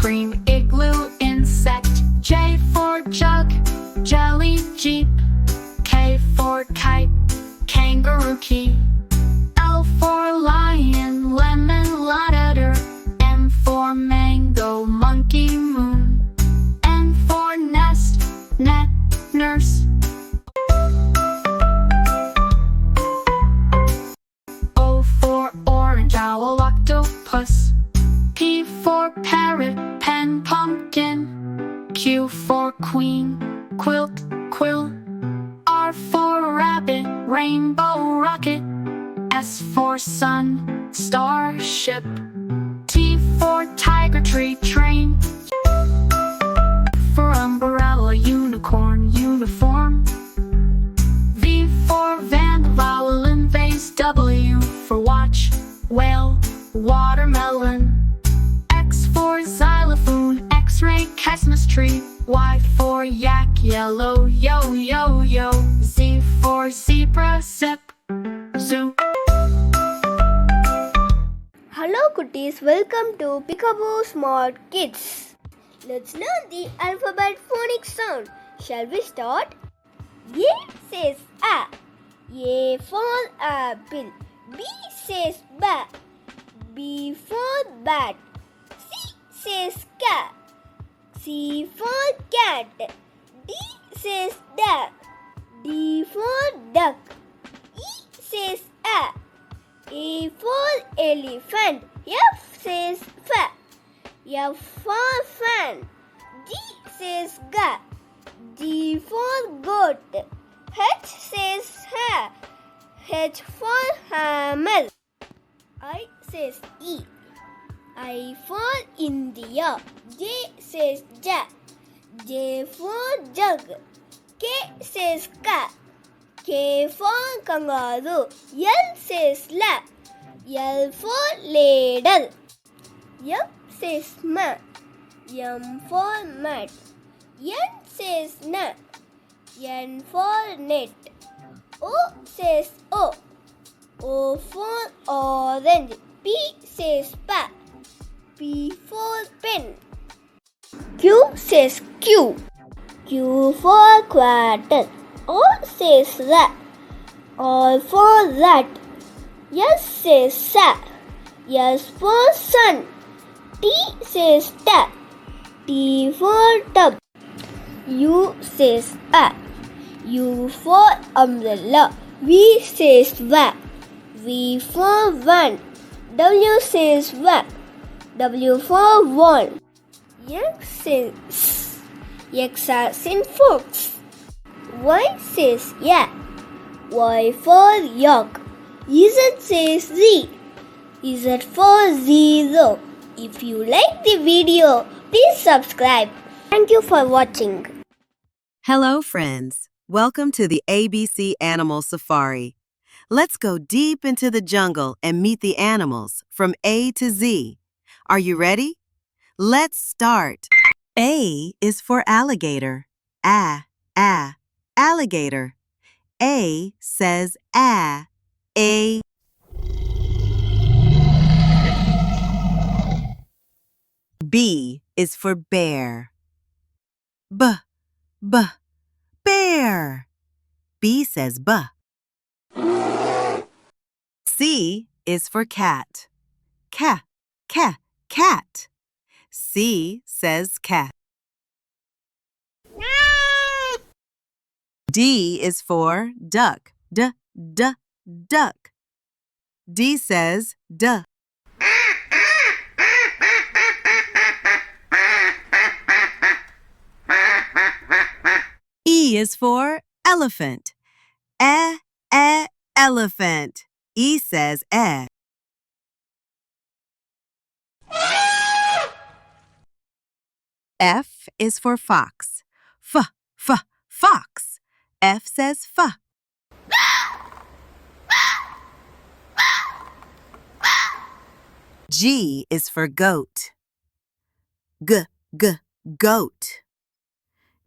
cream, igloo, insect. J for jug, jelly, jeep. K for kite, kangaroo key. L for lion, lemon, ladder. M for mango, monkey, moon. N for nest, net, nurse. O for orange, owl, octopus. P for parrot, pen, pumpkin. Q for queen, quilt, quill. R for rabbit, rainbow, rocket. S for sun, starship. T for tiger, tree, train. For umbrella, unicorn, uniform. V for van, violin, vase. W for watch, whale, watermelon. X for xylophone, x-ray, Christmas tree. Y for yak, yellow, yo, yo, yo. Z for zebra, zip, zoo. Hello cuties, welcome to Peekaboo Smart Kids. Let's learn the alphabet phonics sound. Shall we start? A says A. A for apple. B says ba. B for bat. C says cat. C for cat. D says duck. D for duck. E says a. A for elephant. F says fa. F for fan. G says ga. G for goat. H says ha. H for hammer. I says E. I for India. J says ja. J for jug. K says ka. K for kangaroo. L says la. L for ladle. M says ma. M for mat. N says na. N for net. O says o. O for orange. P says pa. P for pen. Q says Q. Q for quarter. R says rat. R for rat. S says sa. S for sun. T says ta. T for tub. U says a. U for umbrella. V says va. V for van. W says wa. W for wall. X says X as in fox. Y says yeah. Y for yak. Z says Z. Z for zero. If you like the video, please subscribe. Thank you for watching. Hello, friends. Welcome to the ABC Animal Safari. Let's go deep into the jungle and meet the animals from A to Z. Are you ready? Let's start. A is for alligator. Alligator. A says A. B is for bear. Bear. B says B. C is for cat. Cat. C says cat. D is for duck. Duck. D says duh. E is for elephant. Elephant. E says eh. F is for fox. Fox. F says fa. G is for goat. Goat.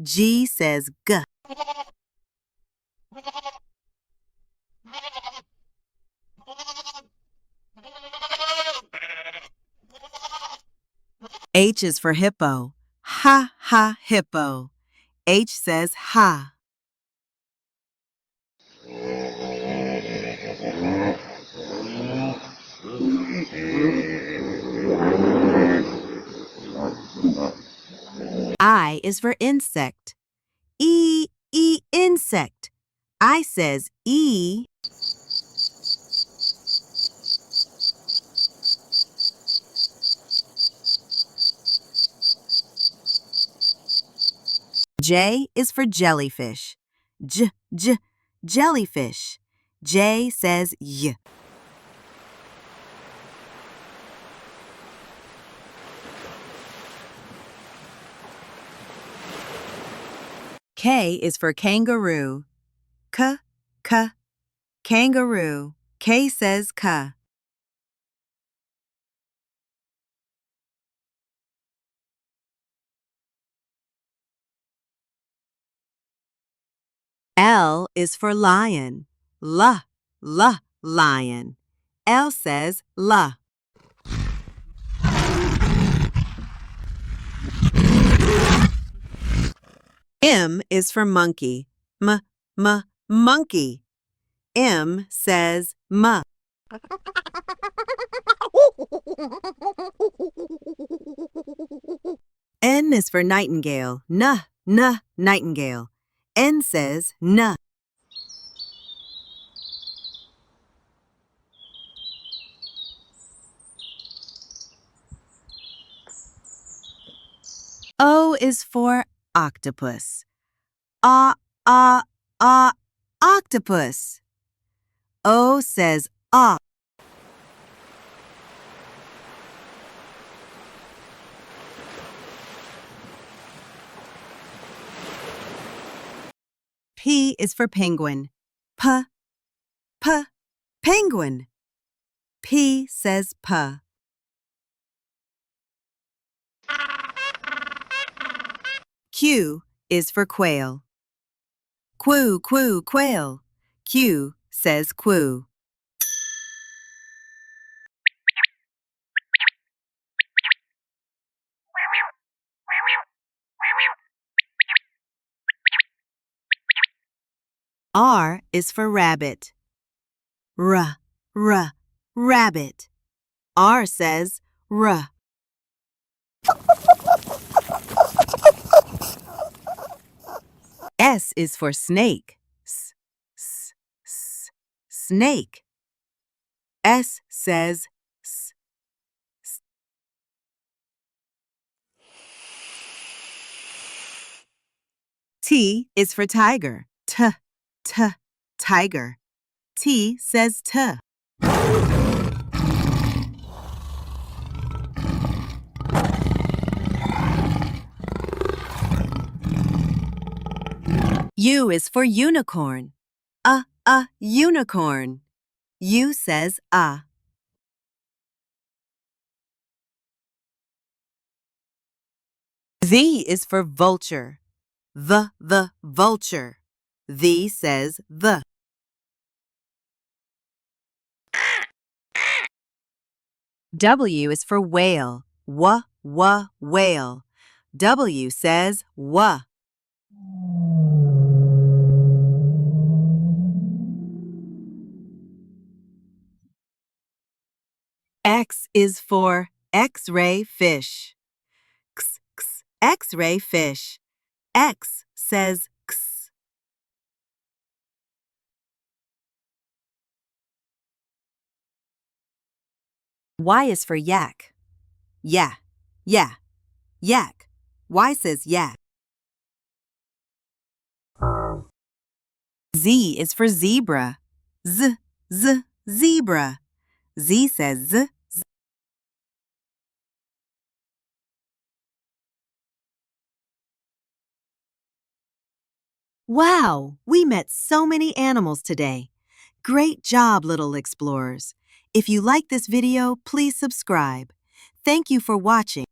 G says g. H is for hippo. Ha, ha, hippo. H says ha. I is for insect. E, insect. I says E. J is for jellyfish. Jellyfish. J says Y. K is for kangaroo. Kangaroo. K says K. L is for lion. Lion. L says L. M is for monkey. Monkey. M says M. N is for nightingale. Nightingale. N says N. O is for octopus. Octopus. O says ah. P is for penguin. Penguin. P says P. Q is for quail. Quail. Q says Q. R is for rabbit. Rabbit. R says R. S is for snake. Snake. S says S. T is for tiger. Tiger. T says T. U is for unicorn. Unicorn. U says V is for vulture. The vulture. V says the. W is for whale. Whale. W says W. X is for X-ray fish. X-ray fish. X says X. Y is for yak. Yak. Y says yak. Z is for zebra. Zebra. Z says Z. Wow, we met so many animals today. Great job, little explorers. If you like this video, please subscribe. Thank you for watching.